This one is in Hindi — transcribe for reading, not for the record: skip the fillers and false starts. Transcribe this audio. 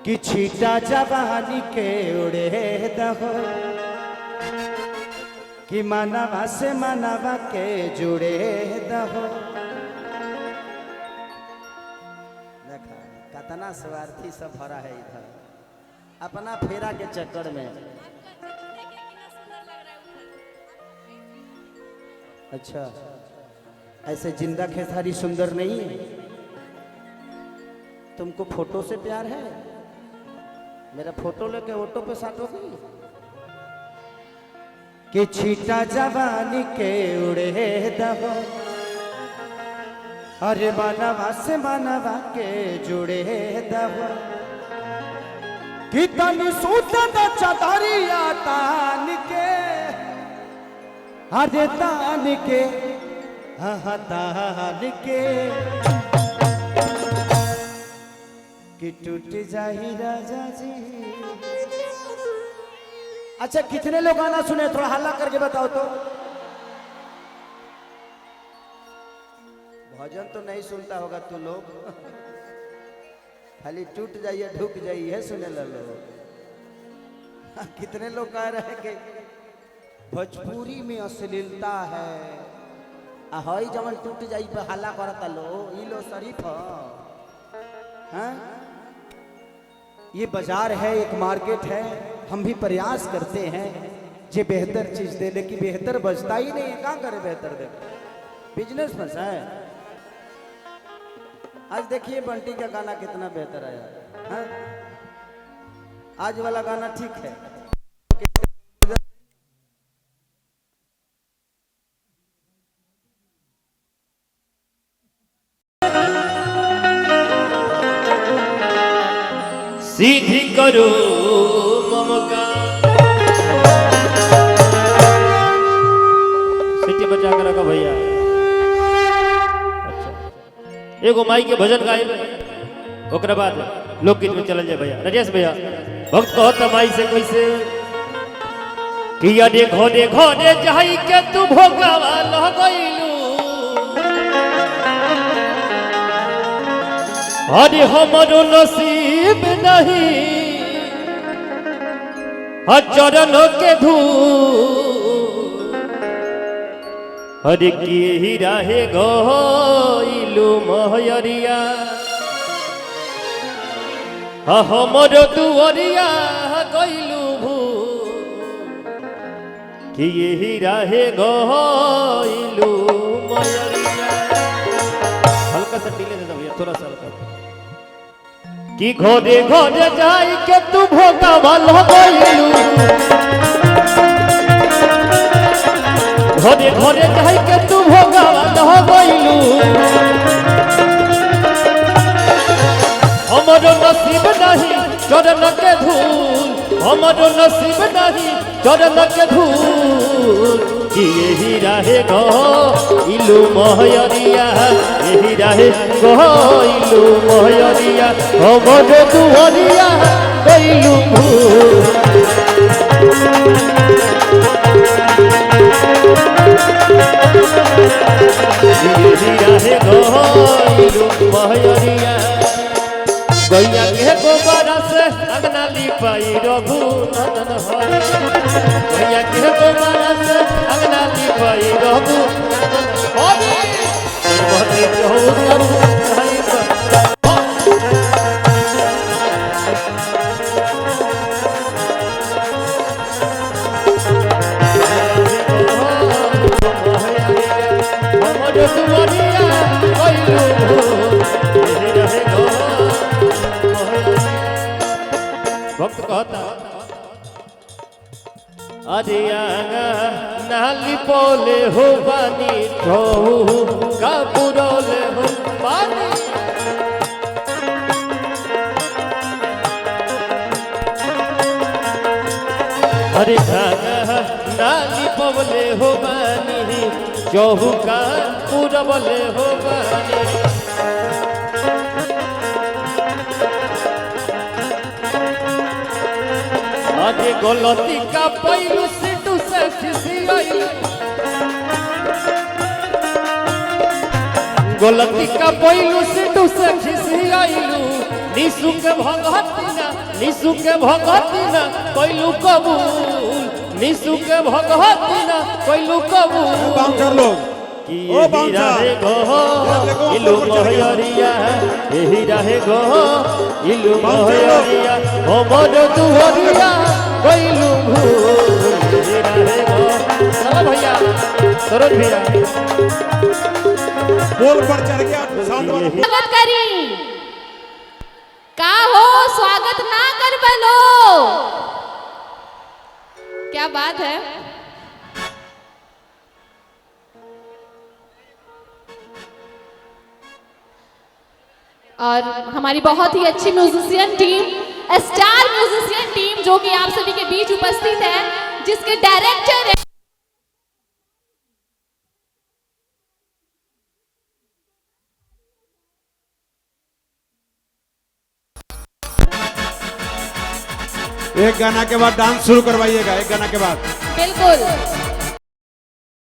कि छीटा जवानी के उड़े दहो कि मानवा से मानवा के जुड़े दहो। देखा कितना स्वार्थी सब भरा है इधर अपना फेरा के चक्कर में। अच्छा ऐसे जिंदा खेसारी सुंदर नहीं है? तुमको फोटो से प्यार है? मेरा फोटो लेके ऑटो पे साटोगी कि छीटा जवानी के उड़े दहो अरे मानवा से मानवा के जुड़े दहो कि तन सूतन चदरिया तान के अरे तान के हाँ तान के कि टूट जाही राजा जी। अच्छा कितने लोग गाना सुने? थोड़ा हल्ला करके बताओ तो। भजन तो नहीं सुनता होगा तू लोग खाली टूट जाइए ढुक जाइए सुने लो। कितने लोग कह रहे हैं कि भोजपुरी में अश्लीलता है। हई जमन टूट जाई पे हल्ला करता लो ई लो शरीफ है। ये बाजार है, एक मार्केट है। हम भी प्रयास करते हैं जे बेहतर चीज दे, लेकिन बेहतर बचता ही नहीं है। कहाँ करे बेहतर दे? बिजनेस फंसा है। आज देखिए बंटी का गाना कितना बेहतर आया है। आज वाला गाना ठीक है। सीधी करो ममका सिटी बचा कर रखा भैया। अच्छा एगो माई के भजन गाए ओकरा बाद लोकगीत में चल जाए भैया। राजेश भैया भक्त कहता माई से कैसे कि अरे घोड़े घोड़े जाई के तू भोगावा लह गइलू अरे हमरो नसीब नहीं चरण के धूल अरे की ही राहे गइलू महयरिया हमरो दुअरिया गइलू भूल कि ही राहे गइलू महयरिया। हल्का सा डिले दे दो भैया, थोड़ा सा कि घोड़े घोड़े जाई के तू भोगावा लह गइलू घोड़े घोड़े जाई के तू भोगावा लह गइलू हमरो नसीब नहीं चरण के धूल हमरो नसीब नहीं चरण के धूल कि यही राहे गइलू महयरिया यही राहे गइलू महयरिया हमरो दुअरिया गइलू भूल यही राहे गइलू महयरिया। गैया के गोबरा से अंगना लिपाई रघु नंदन हरे गैया के गोबरा से अंगना लिपाई रघु नंदन हरे भक्त कहता अरे नाली पोले हो बानी का पुरोले हो बानी अरे नाली पोले हो बानी का पुरबले हो बानी अरे गलती का पैलू सिटू से खिसियाई गलती का पैलू सिटू से खिसियाईलू निशु के भगतिना निशु के भगतिना कोइलू कबूल निशु के भगतिना कोइलू कबूल बाउंसर लोग कि यही रहे गो इलू मोहरिया यही रहे गो इलू मोहरिया ओ मोर दुहरिया कोइलू भूल यही रहे गो। चलो भैया सरोज भैया पोल पर चढ़ गया साउंड वाला स्वागत करी का हो स्वागत ना कर बलो क्या बात है। और हमारी बहुत ही अच्छी musician team star musician team जो कि आप सभी के बीच उपस्थित है जिसके डायरेक्टर है एक गाना के बाद डांस शुरू करवाइएगा एक गाना के बाद बिल्कुल